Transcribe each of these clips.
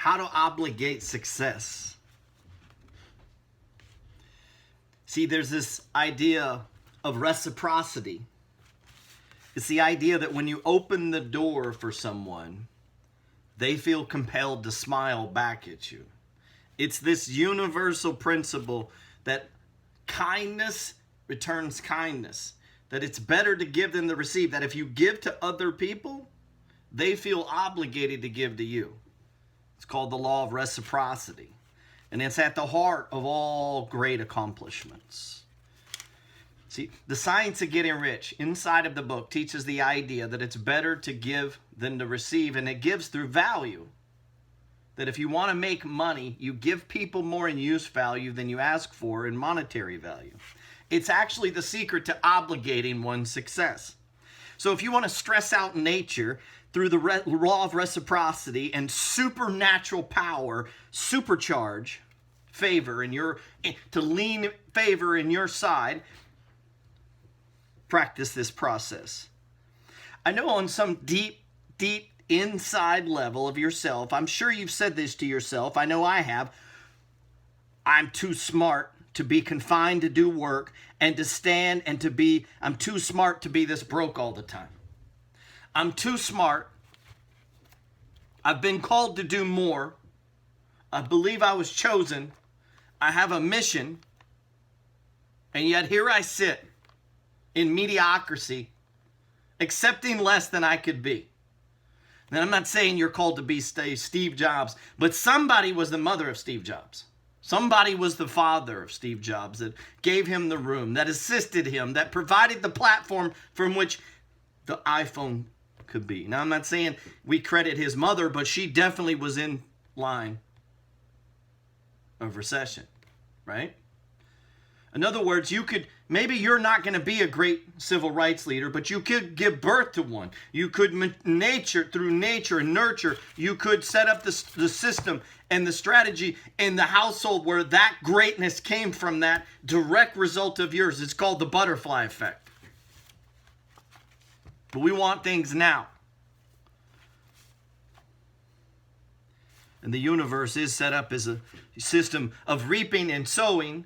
how to obligate success. See, there's this idea of reciprocity. It's the idea that when you open the door for someone, they feel compelled to smile back at you. It's this universal principle that kindness returns kindness. That it's better to give than to receive. That if you give to other people, they feel obligated to give to you. It's called the law of reciprocity. And it's at the heart of all great accomplishments. See, the science of getting rich inside of the book teaches the idea that it's better to give than to receive, and it gives through value. That if you want to make money, you give people more in use value than you ask for in monetary value. It's actually the secret to obligating one's success. So if you want to stress out nature through the law of reciprocity and supernatural power, supercharge favor to lean favor in your side, practice this process. I know on some deep inside level of yourself, I'm sure you've said this to yourself. I know I have. I'm too smart to be confined to do work and to stand and I'm too smart to be this broke all the time. I'm too smart. I've been called to do more. I believe I was chosen. I have a mission. And yet here I sit in mediocrity, accepting less than I could be. Now, I'm not saying you're called to be Steve Jobs, but somebody was the mother of Steve Jobs. Somebody was the father of Steve Jobs that gave him the room, that assisted him, that provided the platform from which the iPhone could be. Now, I'm not saying we credit his mother, but she definitely was in line of recession, right? In other words, maybe you're not going to be a great civil rights leader, but you could give birth to one. You could through nature and nurture, you could set up the system and the strategy in the household where that greatness came from that direct result of yours. It's called the butterfly effect. But we want things now. And the universe is set up as a system of reaping and sowing,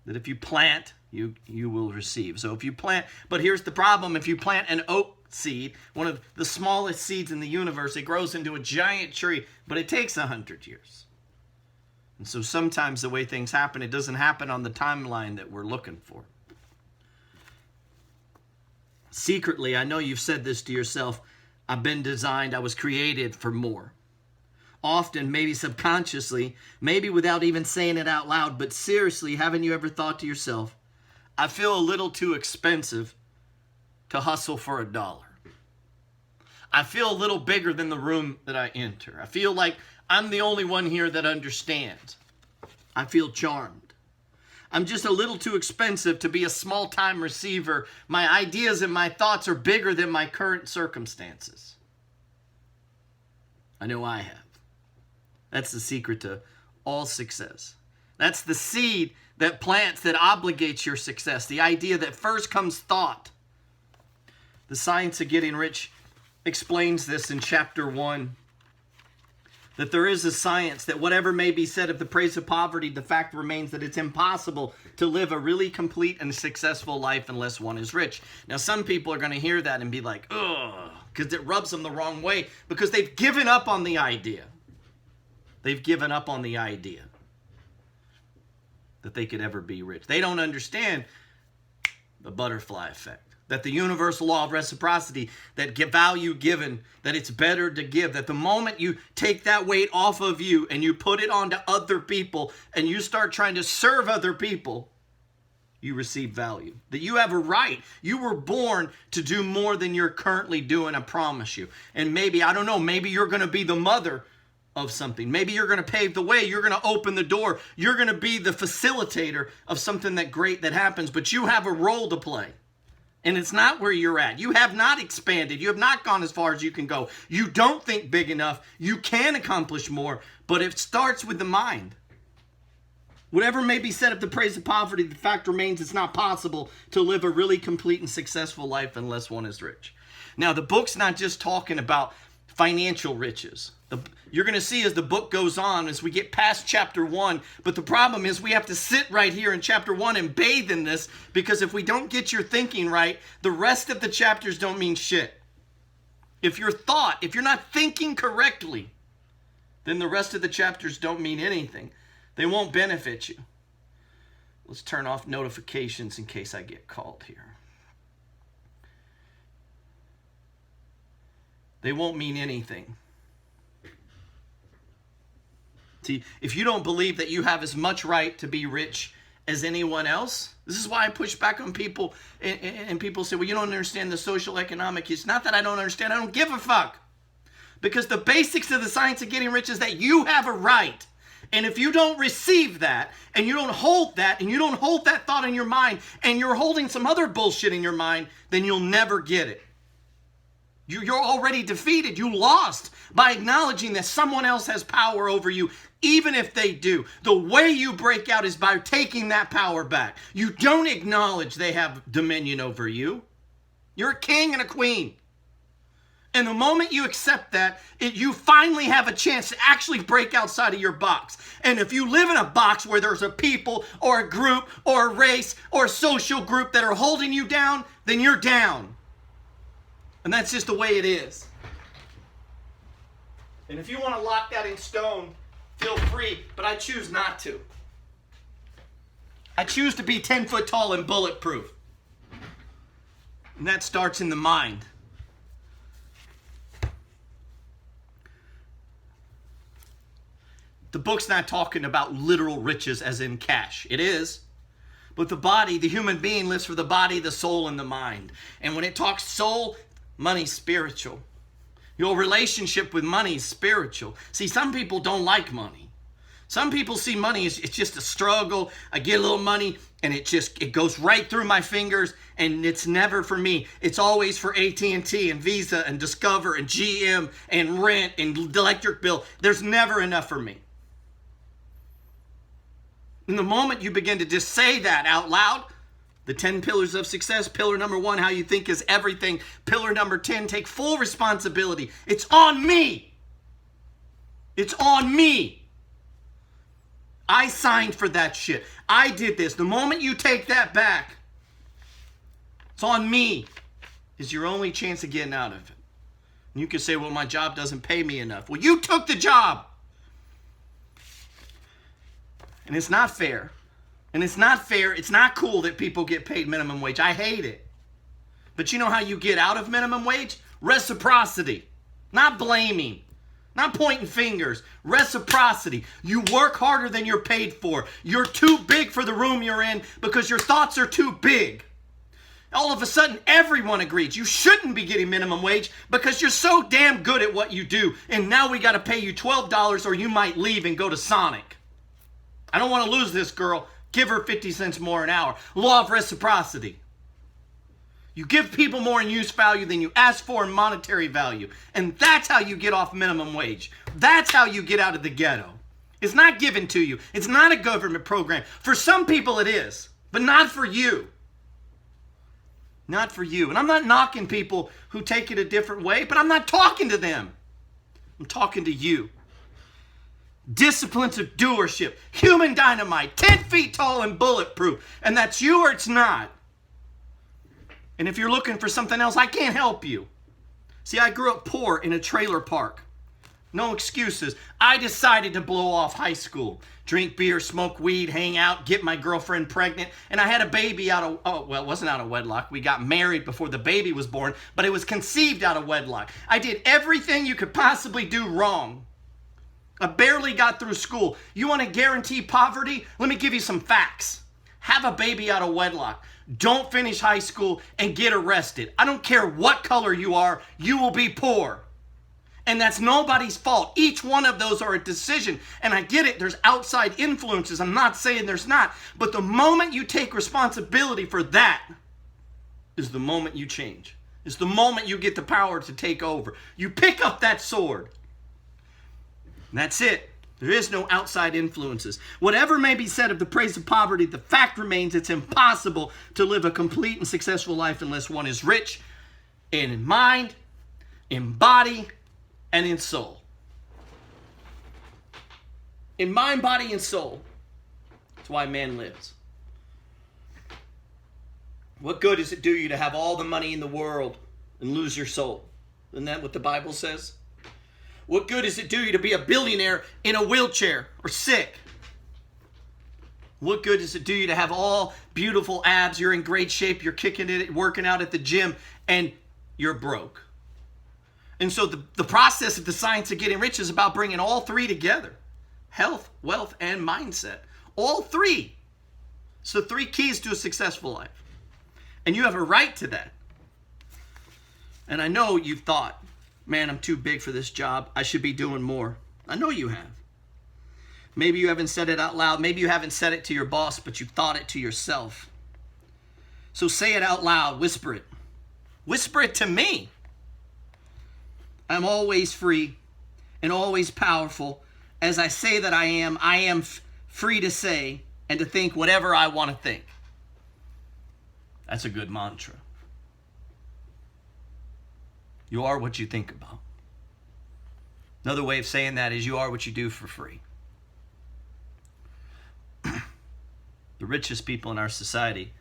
that if you plant, you will receive. So if you plant, but here's the problem. If you plant an oak seed, one of the smallest seeds in the universe, it grows into a giant tree, but it takes 100 years. And so sometimes the way things happen, it doesn't happen on the timeline that we're looking for. Secretly, I know you've said this to yourself, I was created for more. Often, maybe subconsciously, maybe without even saying it out loud, but seriously, haven't you ever thought to yourself, I feel a little too expensive to hustle for $1. I feel a little bigger than the room that I enter. I feel like I'm the only one here that understands. I feel charmed. I'm just a little too expensive to be a small-time receiver. My ideas and my thoughts are bigger than my current circumstances. I know I have. That's the secret to all success. That's the seed that plants, that obligates your success. The idea that first comes thought. The Science of Getting Rich explains this in chapter 1. That there is a science that whatever may be said of the praise of poverty, the fact remains that it's impossible to live a really complete and successful life unless one is rich. Now, some people are going to hear that and be like, ugh, because it rubs them the wrong way, because they've given up on the idea. They've given up on the idea that they could ever be rich. They don't understand the butterfly effect. That the universal law of reciprocity, that value given, that it's better to give. That the moment you take that weight off of you and you put it onto other people and you start trying to serve other people, you receive value. That you have a right. You were born to do more than you're currently doing, I promise you. And maybe, I don't know, maybe you're going to be the mother of something. Maybe you're going to pave the way. You're going to open the door. You're going to be the facilitator of something that great that happens. But you have a role to play. And it's not where you're at. You have not expanded. You have not gone as far as you can go. You don't think big enough. You can accomplish more. But it starts with the mind. Whatever may be said of the praise of poverty, the fact remains it's not possible to live a really complete and successful life unless one is rich. Now, the book's not just talking about financial riches. You're going to see as the book goes on, as we get past chapter 1, but the problem is we have to sit right here in chapter 1 and bathe in this, because if we don't get your thinking right, the rest of the chapters don't mean shit. If you're not thinking correctly, then the rest of the chapters don't mean anything. They won't benefit you. Let's turn off notifications in case I get called here. They won't mean anything. See, if you don't believe that you have as much right to be rich as anyone else, this is why I push back on people, and people say, well, you don't understand the social economic. It's not that I don't understand. I don't give a fuck. Because the basics of the science of getting rich is that you have a right. And if you don't receive that, and you don't hold that, and you don't hold that thought in your mind, and you're holding some other bullshit in your mind, then you'll never get it. You're already defeated. You lost by acknowledging that someone else has power over you, even if they do. The way you break out is by taking that power back. You don't acknowledge they have dominion over you. You're a king and a queen. And the moment you accept that, you finally have a chance to actually break outside of your box. And if you live in a box where there's a people or a group or a race or a social group that are holding you down, then you're down. And that's just the way it is. And if you want to lock that in stone, feel free, but I choose not to. I choose to be 10 foot tall and bulletproof. And that starts in the mind. The book's not talking about literal riches as in cash. It is. But the body, the human being lives for the body, the soul, and the mind. And when it talks soul, money's spiritual. Your relationship with money is spiritual. See, some people don't like money. Some people see money as it's just a struggle. I get a little money and it goes right through my fingers, and it's never for me. It's always for AT&T and Visa and Discover and GM and Rent and the electric bill. There's never enough for me. And the moment you begin to just say that out loud, the 10 pillars of success, pillar number 1, how you think is everything. Pillar number 10, take full responsibility. It's on me. It's on me. I signed for that shit. I did this. The moment you take that back, it's on me, is your only chance of getting out of it. And you can say, well, my job doesn't pay me enough. Well, you took the job. And it's not fair. And it's not fair. It's not cool that people get paid minimum wage. I hate it. But you know how you get out of minimum wage? Reciprocity. Not blaming. Not pointing fingers. Reciprocity. You work harder than you're paid for. You're too big for the room you're in because your thoughts are too big. All of a sudden, everyone agrees you shouldn't be getting minimum wage because you're so damn good at what you do. And now we got to pay you $12 or you might leave and go to Sonic. I don't want to lose this girl. Give her 50 cents more an hour. Law of reciprocity. You give people more in use value than you ask for in monetary value. And that's how you get off minimum wage. That's how you get out of the ghetto. It's not given to you. It's not a government program. For some people it is, but not for you. Not for you. And I'm not knocking people who take it a different way, but I'm not talking to them. I'm talking to you. Disciplines of doership, human dynamite, 10 feet tall and bulletproof. And that's you or it's not. And if you're looking for something else, I can't help you. See, I grew up poor in a trailer park. No excuses. I decided to blow off high school. Drink beer, smoke weed, hang out, get my girlfriend pregnant. And I had a baby it wasn't out of wedlock. We got married before the baby was born, but it was conceived out of wedlock. I did everything you could possibly do wrong. I barely got through school. You want to guarantee poverty? Let me give you some facts. Have a baby out of wedlock. Don't finish high school and get arrested. I don't care what color you are, you will be poor. And that's nobody's fault. Each one of those are a decision. And I get it, there's outside influences. I'm not saying there's not. But the moment you take responsibility for that is the moment you change. It's the moment you get the power to take over. You pick up that sword. And that's it. There is no outside influences. Whatever may be said of the praise of poverty, the fact remains it's impossible to live a complete and successful life unless one is rich in mind, in body, and in soul. In mind, body, and soul. That's why man lives. What good does it do you to have all the money in the world and lose your soul? Isn't that what the Bible says? What good does it do you to be a billionaire in a wheelchair or sick? What good does it do you to have all beautiful abs, you're in great shape, you're kicking it, working out at the gym, and you're broke? And so the process of the science of getting rich is about bringing all three together. Health, wealth, and mindset. All three. So 3 keys to a successful life. And you have a right to that. And I know you've thought, man, I'm too big for this job. I should be doing more. I know you have. Maybe you haven't said it out loud. Maybe you haven't said it to your boss, but you've thought it to yourself. So say it out loud. Whisper it. Whisper it to me. I'm always free and always powerful. As I say that I am free to say and to think whatever I want to think. That's a good mantra. You are what you think about. Another way of saying that is you are what you do for free. The richest people in our society,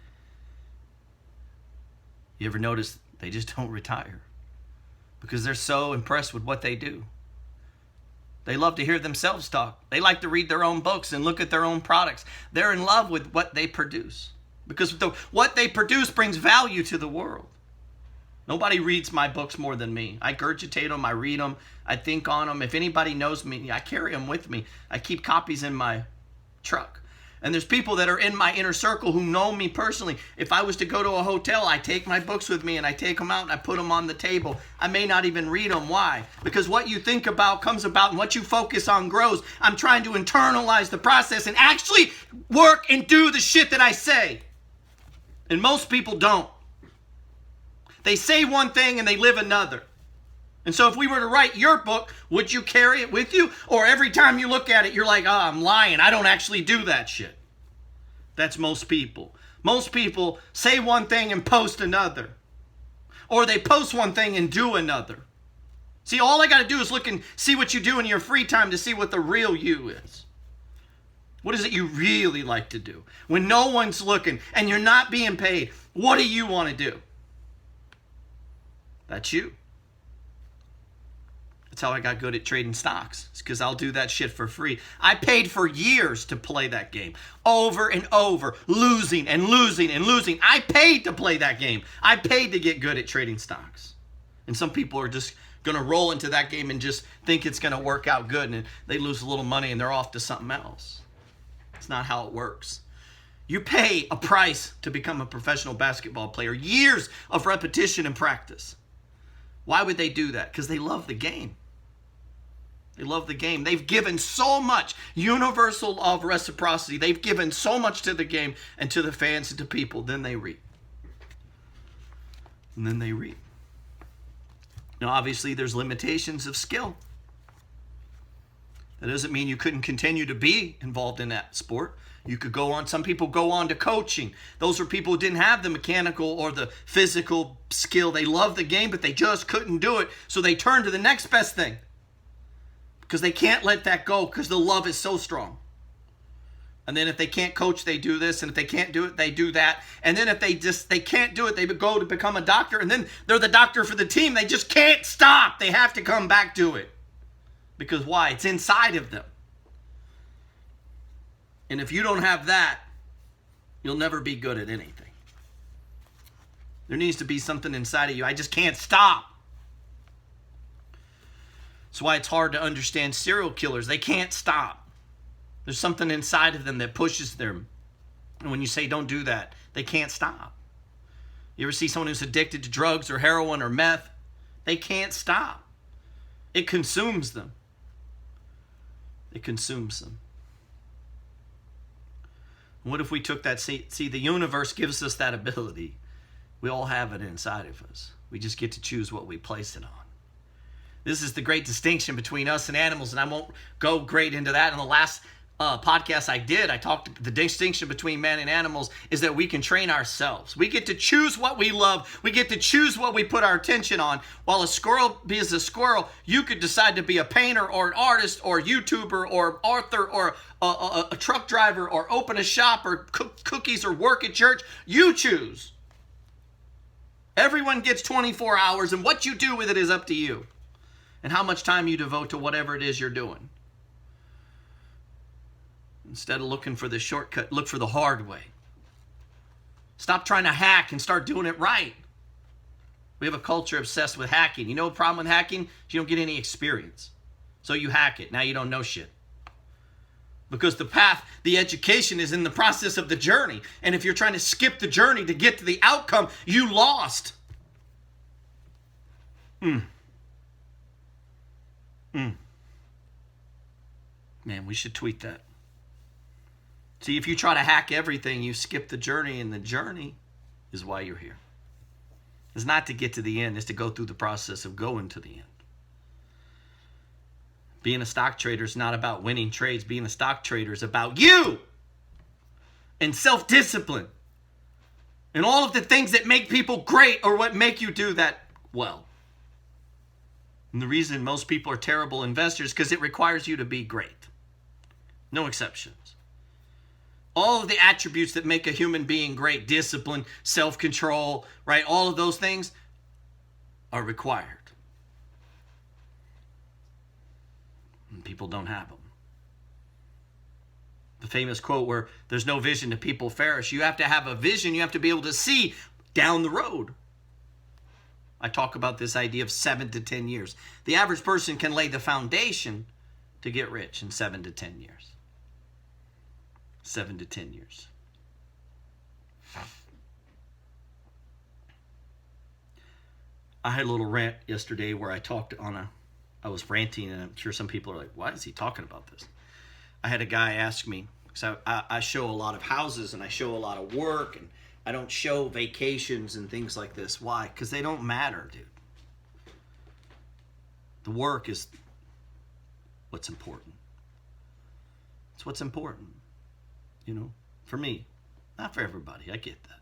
you ever notice they just don't retire? Because they're so impressed with what they do. They love to hear themselves talk. They like to read their own books and look at their own products. They're in love with what they produce. Because what they produce brings value to the world. Nobody reads my books more than me. I regurgitate them, I read them, I think on them. If anybody knows me, I carry them with me. I keep copies in my truck. And there's people that are in my inner circle who know me personally. If I was to go to a hotel, I take my books with me and I take them out and I put them on the table. I may not even read them. Why? Because what you think about comes about and what you focus on grows. I'm trying to internalize the process and actually work and do the shit that I say. And most people don't. They say one thing and they live another. And so if we were to write your book, would you carry it with you? Or every time you look at it, you're like, oh, I'm lying. I don't actually do that shit. That's most people. Most people say one thing and post another. Or they post one thing and do another. See, all I got to do is look and see what you do in your free time to see what the real you is. What is it you really like to do? When no one's looking and you're not being paid, what do you want to do? That's you. That's how I got good at trading stocks. It's because I'll do that shit for free. I paid for years to play that game. Over and over. Losing and losing and losing. I paid to play that game. I paid to get good at trading stocks. And some people are just going to roll into that game and just think it's going to work out good. And they lose a little money and they're off to something else. It's not how it works. You pay a price to become a professional basketball player. Years of repetition and practice. Why would they do that? Because they love the game. They love the game. They've given so much. Universal law of reciprocity. They've given so much to the game and to the fans and to people. Then they reap. And then they reap. Now, obviously, there's limitations of skill. That doesn't mean you couldn't continue to be involved in that sport. You could go on. Some people go on to coaching. Those are people who didn't have the mechanical or the physical skill. They love the game, but they just couldn't do it. So they turn to the next best thing. Because they can't let that go because the love is so strong. And then if they can't coach, they do this. And if they can't do it, they do that. And then if they can't do it, they go to become a doctor. And then they're the doctor for the team. They just can't stop. They have to come back to it. Because why? It's inside of them. And if you don't have that, you'll never be good at anything. There needs to be something inside of you. I just can't stop. That's why it's hard to understand serial killers. They can't stop. There's something inside of them that pushes them. And when you say don't do that, they can't stop. You ever see someone who's addicted to drugs or heroin or meth? They can't stop. It consumes them. It consumes them. What if we took that? See, the universe gives us that ability. We all have it inside of us. We just get to choose what we place it on. This is the great distinction between us and animals, and I won't go great into that in the last podcast I did, I talked the distinction between man and animals is that we can train ourselves. We get to choose what we love. We get to choose what we put our attention on. While a squirrel is a squirrel, you could decide to be a painter or an artist or a YouTuber or author or a truck driver or open a shop or cook cookies or work at church. You choose. Everyone gets 24 hours, and what you do with it is up to you. And how much time you devote to whatever it is you're doing. Instead of looking for the shortcut, look for the hard way. Stop trying to hack and start doing it right. We have a culture obsessed with hacking. You know the problem with hacking? Is you don't get any experience. So you hack it. Now you don't know shit. Because the path, the education is in the process of the journey. And if you're trying to skip the journey to get to the outcome, you lost. Man, we should tweet that. See, if you try to hack everything, you skip the journey, and the journey is why you're here. It's not to get to the end, it's to go through the process of going to the end. Being a stock trader is not about winning trades. Being a stock trader is about you and self-discipline and all of the things that make people great or what make you do that well. And the reason most people are terrible investors is because it requires you to be great. No exceptions. All of the attributes that make a human being great, discipline, self-control, right? All of those things are required. And people don't have them. The famous quote where there's no vision to people perish. You have to have a vision. You have to be able to see down the road. I talk about this idea of 7 to 10 years. The average person can lay the foundation to get rich in 7 to 10 years. 7 to 10 years. I had a little rant yesterday where I talked I was ranting, and I'm sure some people are like, why is he talking about this? I had a guy ask me, because I show a lot of houses and I show a lot of work, and I don't show vacations and things like this. Why? Because they don't matter, dude. The work is what's important. It's what's important. You know, for me, not for everybody. I get that.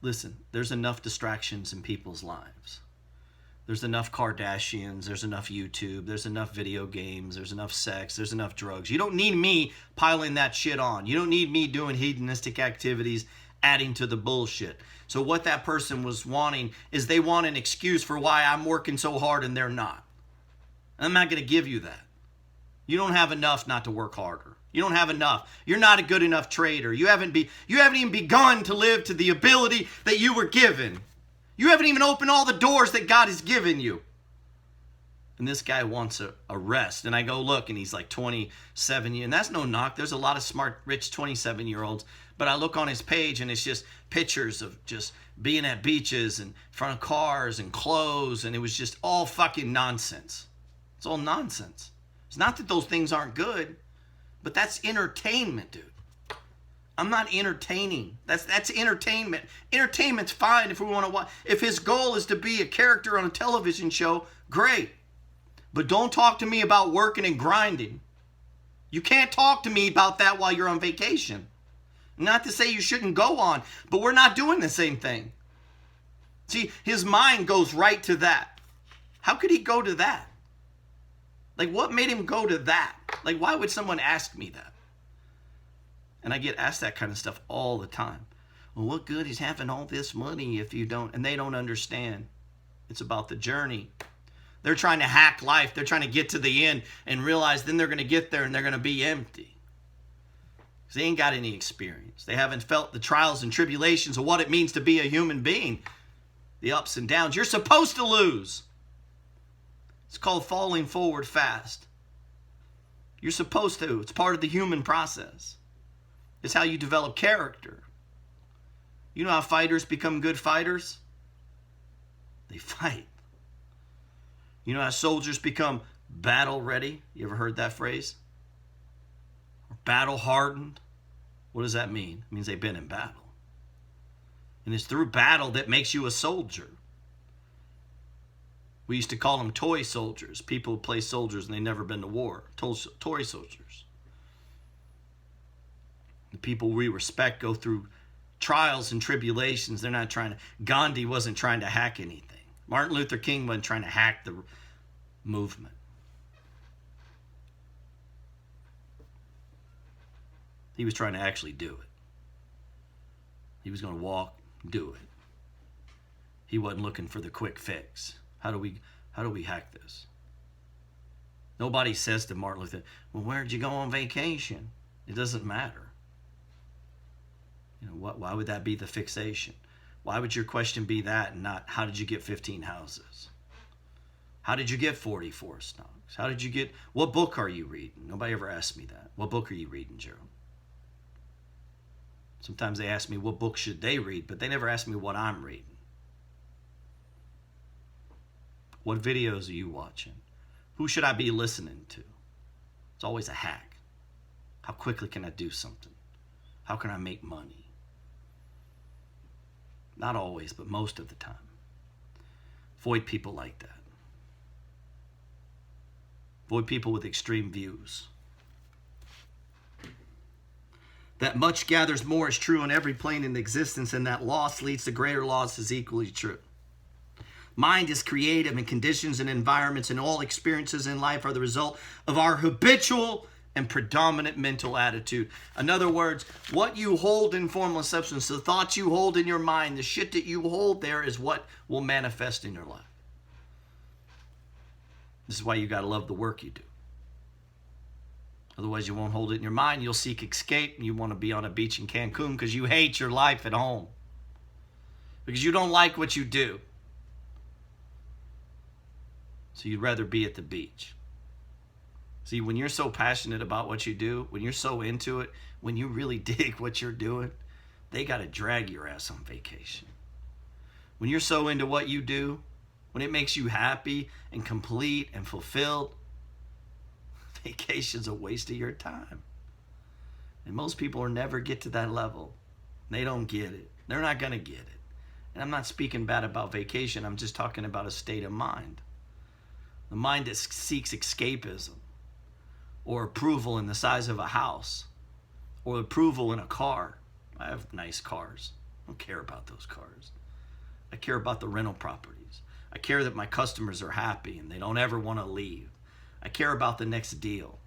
Listen, there's enough distractions in people's lives. There's enough Kardashians, there's enough YouTube, there's enough video games, there's enough sex, there's enough drugs. You don't need me piling that shit on. You don't need me doing hedonistic activities, adding to the bullshit. So what that person was wanting is they want an excuse for why I'm working so hard and they're not. I'm not going to give you that. You don't have enough not to work harder. You don't have enough. You're not a good enough trader. You haven't even begun to live to the ability that you were given. You haven't even opened all the doors that God has given you. And this guy wants a rest. And I go look, and he's like 27 years. And that's no knock. There's a lot of smart, rich 27-year-olds. But I look on his page, and it's just pictures of just being at beaches and in front of cars and clothes. And it was just all fucking nonsense. It's all nonsense. It's not that those things aren't good. But that's entertainment, dude. I'm not entertaining. That's entertainment. Entertainment's fine if we want to watch. If his goal is to be a character on a television show, great. But don't talk to me about working and grinding. You can't talk to me about that while you're on vacation. Not to say you shouldn't go on, but we're not doing the same thing. See, his mind goes right to that. How could he go to that? Like, what made him go to that? Like, why would someone ask me that? And I get asked that kind of stuff all the time. Well, what good is having all this money if you don't? And they don't understand. It's about the journey. They're trying to hack life. They're trying to get to the end and realize then they're going to get there and they're going to be empty. Because they ain't got any experience. They haven't felt the trials and tribulations of what it means to be a human being. The ups and downs. You're supposed to lose. It's called falling forward fast. You're supposed to. It's part of the human process. It's how you develop character. You know how fighters become good fighters? They fight. You know how soldiers become battle ready? You ever heard that phrase? Or battle hardened? What does that mean? It means they've been in battle. And it's through battle that makes you a soldier. We used to call them toy soldiers. People who play soldiers and they've never been to war. Toy soldiers. The people we respect go through trials and tribulations. They're not trying to, Gandhi wasn't trying to hack anything. Martin Luther King wasn't trying to hack the movement. He was trying to actually do it. He was going to walk, do it. He wasn't looking for the quick fix. How do we hack this? Nobody says to Martin Luther, well, where'd you go on vacation? It doesn't matter. You know, why would that be the fixation? Why would your question be that and not how did you get 15 houses? How did you get 44 stocks? How did you get, what book are you reading? Nobody ever asked me that. What book are you reading, Gerald? Sometimes they ask me what book should they read, but they never ask me what I'm reading. What videos are you watching? Who should I be listening to? It's always a hack. How quickly can I do something? How can I make money? Not always, but most of the time. Avoid people like that. Avoid people with extreme views. That much gathers more is true on every plane in existence, and that loss leads to greater loss is equally true. Mind is creative, and conditions and environments and all experiences in life are the result of our habitual and predominant mental attitude. In other words, what you hold in formless substance, the thoughts you hold in your mind, the shit that you hold there is what will manifest in your life. This is why you got to love the work you do. Otherwise, you won't hold it in your mind. You'll seek escape, and you want to be on a beach in Cancun because you hate your life at home. Because you don't like what you do. So you'd rather be at the beach. See, when you're so passionate about what you do, when you're so into it, when you really dig what you're doing, they got to drag your ass on vacation. When you're so into what you do, when it makes you happy and complete and fulfilled, vacation's a waste of your time. And most people will never get to that level. They don't get it. They're not going to get it. And I'm not speaking bad about vacation. I'm just talking about a state of mind. The mind that seeks escapism or approval in the size of a house or approval in a car. I have nice cars. I don't care about those cars. I care about the rental properties. I care that my customers are happy and they don't ever want to leave. I care about the next deal.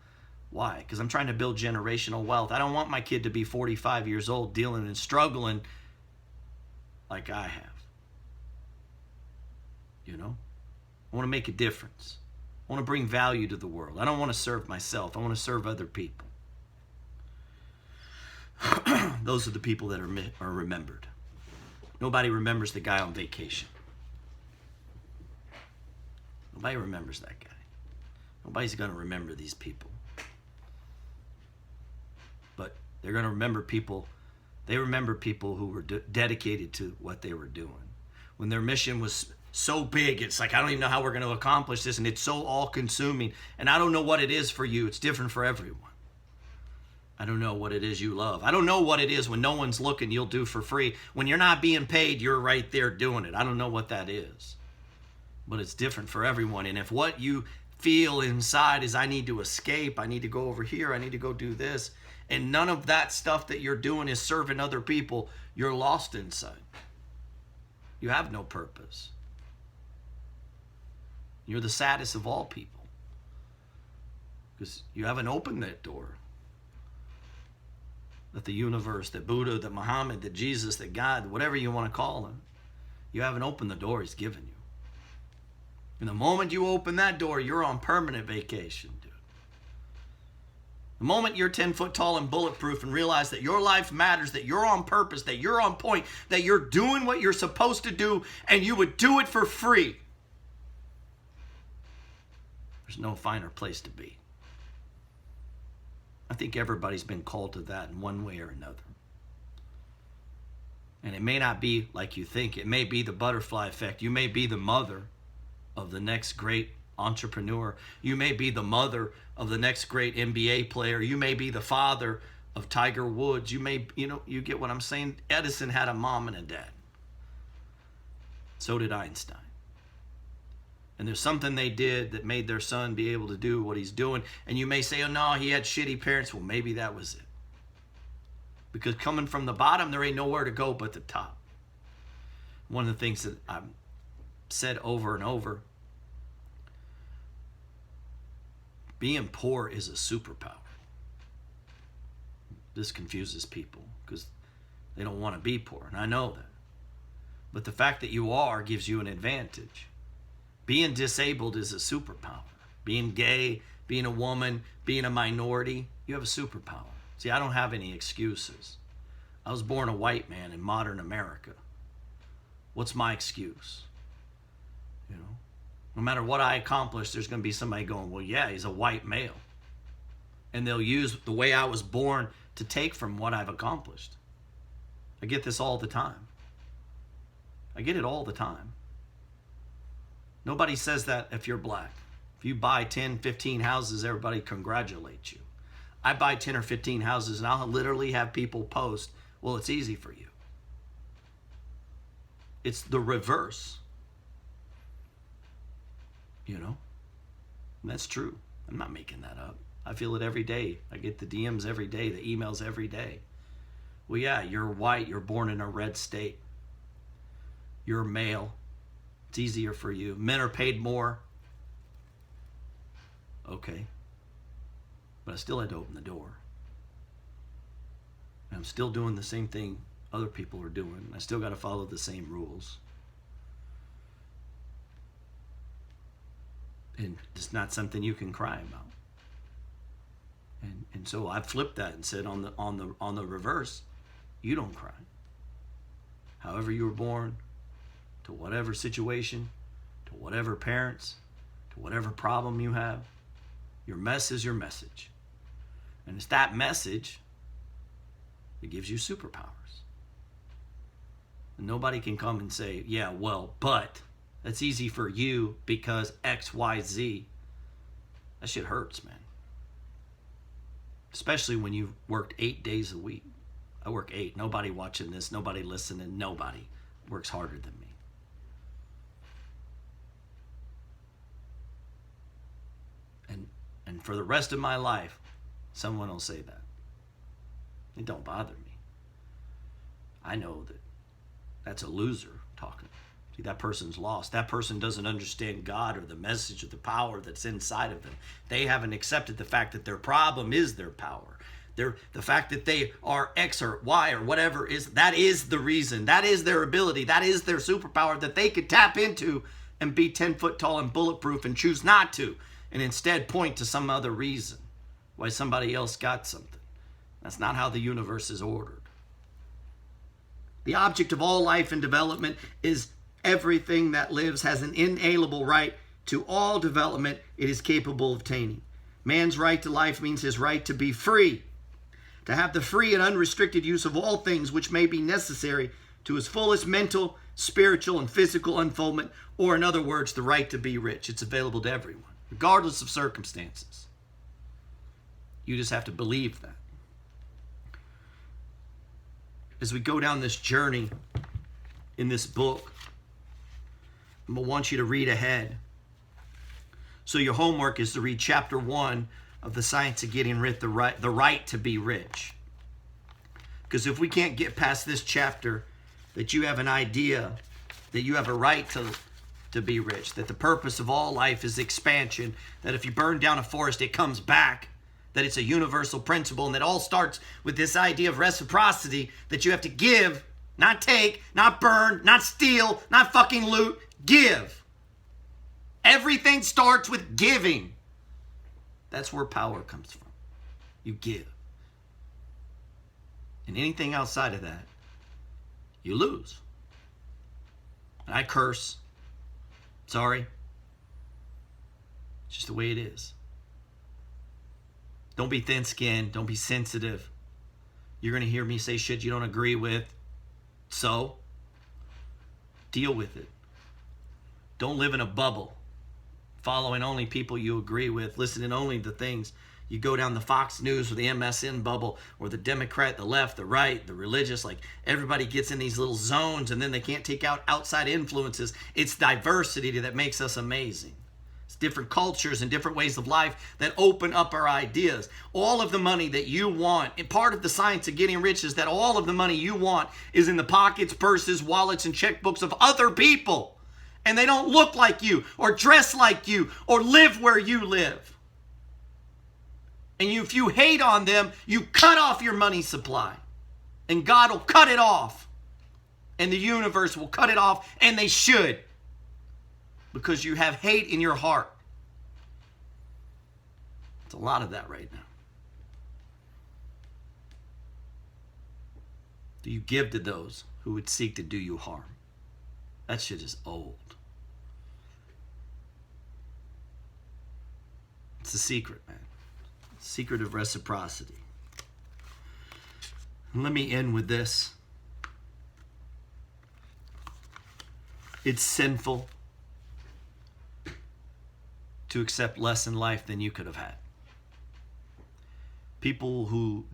Why? Because I'm trying to build generational wealth. I don't want my kid to be 45 years old dealing and struggling like I have. You know? I want to make a difference. I want to bring value to the world. I don't want to serve myself. I want to serve other people. Those are the people that are remembered. Nobody remembers the guy on vacation. Nobody remembers that guy. Nobody's going to remember these people. But they're going to remember people. They remember people who were dedicated to what they were doing. When their mission was so big, it's like, I don't even know how we're going to accomplish this, and it's so all-consuming. And I don't know what it is for you. It's different for everyone. I don't know what it is you love. I don't know what it is when no one's looking you'll do for free. When you're not being paid, you're right there doing it. I don't know what that is. But it's different for everyone. And if what you feel inside is I need to escape, I need to go over here, I need to go do this, and none of that stuff that you're doing is serving other people, you're lost inside. You have no purpose. You're the saddest of all people because you haven't opened that door that the universe, that Buddha, that Muhammad, that Jesus, that God, whatever you want to call him, you haven't opened the door he's given you. And the moment you open that door, you're on permanent vacation, dude. The moment you're 10 foot tall and bulletproof and realize that your life matters, that you're on purpose, that you're on point, that you're doing what you're supposed to do, and you would do it for free, there's no finer place to be. I think everybody's been called to that in one way or another. And it may not be like you think. It may be the butterfly effect. You may be the mother of the next great entrepreneur. You may be the mother of the next great NBA player. You may be the father of Tiger Woods. You may, you get what I'm saying? Edison had a mom and a dad. So did Einstein. And there's something they did that made their son be able to do what he's doing. And you may say, oh no, he had shitty parents. Well, maybe that was it. Because coming from the bottom, there ain't nowhere to go but the top. One of the things that I've said over and over, being poor is a superpower. This confuses people because they don't want to be poor, and I know that. But the fact that you are gives you an advantage. Being disabled is a superpower. Being gay, being a woman, being a minority, you have a superpower. See, I don't have any excuses. I was born a white man in modern America. What's my excuse? You know, no matter what I accomplish, there's going to be somebody going, well, yeah, he's a white male. And they'll use the way I was born to take from what I've accomplished. I get this all the time. I get it all the time. Nobody says that if you're black. If you buy 10, 15 houses, everybody congratulates you. I buy 10 or 15 houses and I'll literally have people post, well, it's easy for you. It's the reverse. You know? And that's true. I'm not making that up. I feel it every day. I get the DMs every day, the emails every day. Well, yeah, you're white. You're born in a red state. You're male. It's easier for you. Men are paid more. Okay. But I still had to open the door. And I'm still doing the same thing other people are doing. I still got to follow the same rules. And it's not something you can cry about. And so I flipped that and said on the reverse, you don't cry. However you were born, to whatever situation, to whatever parents, to whatever problem you have, your mess is your message. And it's that message that gives you superpowers. And nobody can come and say, yeah, well, but that's easy for you because X, Y, Z. That shit hurts, man. Especially when you've worked 8 days a week. I work 8. Nobody watching this, nobody listening, nobody works harder than me. And for the rest of my life, someone will say that. It don't bother me. I know that that's a loser talking. See, that person's lost. That person doesn't understand God or the message or the power that's inside of them. They haven't accepted the fact that their problem is their power. The fact that they are X or Y or whatever that is the reason. That is their ability. That is their superpower that they could tap into and be 10 foot tall and bulletproof and choose not to. And instead point to some other reason why somebody else got something. That's not how the universe is ordered. The object of all life and development is everything that lives has an inalienable right to all development it is capable of attaining. Man's right to life means his right to be free, to have the free and unrestricted use of all things which may be necessary to his fullest mental, spiritual, and physical unfoldment, or in other words, the right to be rich. It's available to everyone, regardless of circumstances. You just have to believe that. As we go down this journey in this book, I'm going to want you to read ahead. So your homework is to read chapter 1 of The Science of Getting Rich, the right to be rich. Because if we can't get past this chapter, that you have an idea that you have a right to be rich, that the purpose of all life is expansion, that if you burn down a forest, it comes back, that it's a universal principle, and that all starts with this idea of reciprocity, that you have to give, not take, not burn, not steal, not fucking loot, give. Everything starts with giving. That's where power comes from. You give. And anything outside of that, you lose. And I curse. Sorry. It's just the way it is. Don't be thin-skinned. Don't be sensitive. You're going to hear me say shit you don't agree with. So, deal with it. Don't live in a bubble, following only people you agree with, listening only to things. You go down the Fox News or the MSN bubble or the Democrat, the left, the right, the religious, like everybody gets in these little zones and then they can't take out outside influences. It's diversity that makes us amazing. It's different cultures, and different ways of life that open up our ideas. All of the money that you want, and part of the science of getting rich is that all of the money you want is in the pockets, purses, wallets, and checkbooks of other people. And they don't look like you, or dress like you, or live where you live. And if you hate on them, you cut off your money supply. And God will cut it off. And the universe will cut it off, and they should. Because you have hate in your heart. It's a lot of that right now. Do you give to those who would seek to do you harm? That shit is old. It's a secret, man. Secret of reciprocity. And let me end with this. It's sinful to accept less in life than you could have had. People who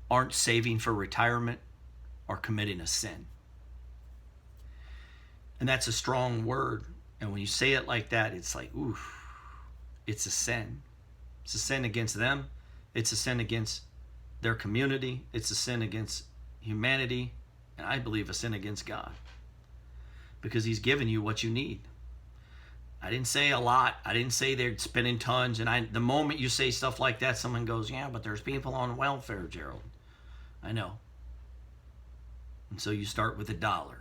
aren't saving for retirement are committing a sin. And that's a strong word. And when you say it like that, it's like, ooh, it's a sin. It's a sin against them. It's a sin against their community. It's a sin against humanity. And I believe a sin against God. Because he's given you what you need. I didn't say a lot. I didn't say they're spending tons. And the moment you say stuff like that, someone goes, yeah, but there's people on welfare, Gerald. I know. And so you start with $1.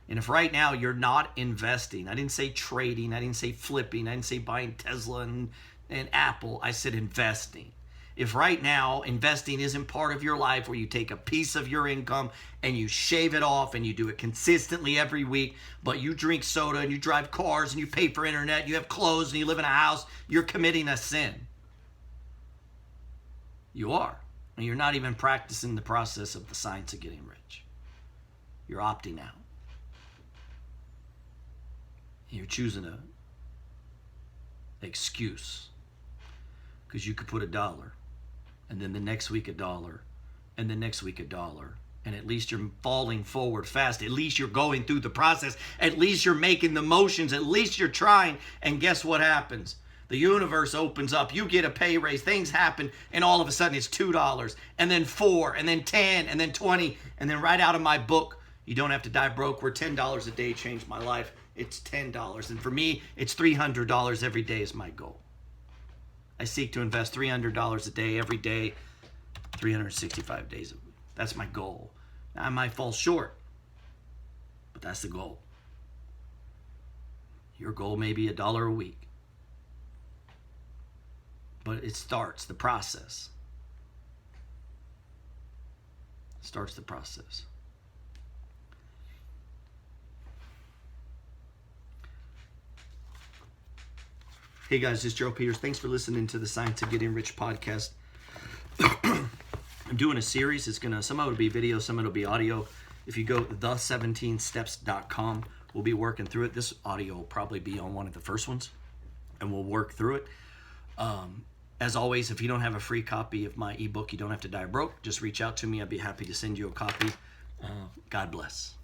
And if right now you're not investing, I didn't say trading, I didn't say flipping, I didn't say buying Tesla and Apple, I said investing. If right now investing isn't part of your life where you take a piece of your income and you shave it off and you do it consistently every week, but you drink soda and you drive cars and you pay for internet, you have clothes and you live in a house, you're committing a sin. You are. And you're not even practicing the process of the science of getting rich. You're opting out. You're choosing an excuse. Because you could put $1, and then the next week $1, and the next week $1. And at least you're falling forward fast. At least you're going through the process. At least you're making the motions. At least you're trying. And guess what happens? The universe opens up. You get a pay raise. Things happen. And all of a sudden it's $2. And then $4. And then $10. And then $20. And then right out of my book, you don't have to die broke, where $10 a day changed my life. It's $10. And for me, it's $300 every day is my goal. I seek to invest $300 a day, every day, 365 days a week. That's my goal. Now, I might fall short, but that's the goal. Your goal may be $1 a week. But it starts the process. It starts the process. Hey guys, this is Gerald Peters. Thanks for listening to the Science of Getting Rich podcast. I'm doing a series. Some of it will be video, some of it will be audio. If you go to the17steps.com, we'll be working through it. This audio will probably be on one of the first ones, and we'll work through it. As always, if you don't have a free copy of my ebook, You Don't Have to Die Broke, just reach out to me. I'd be happy to send you a copy. God bless.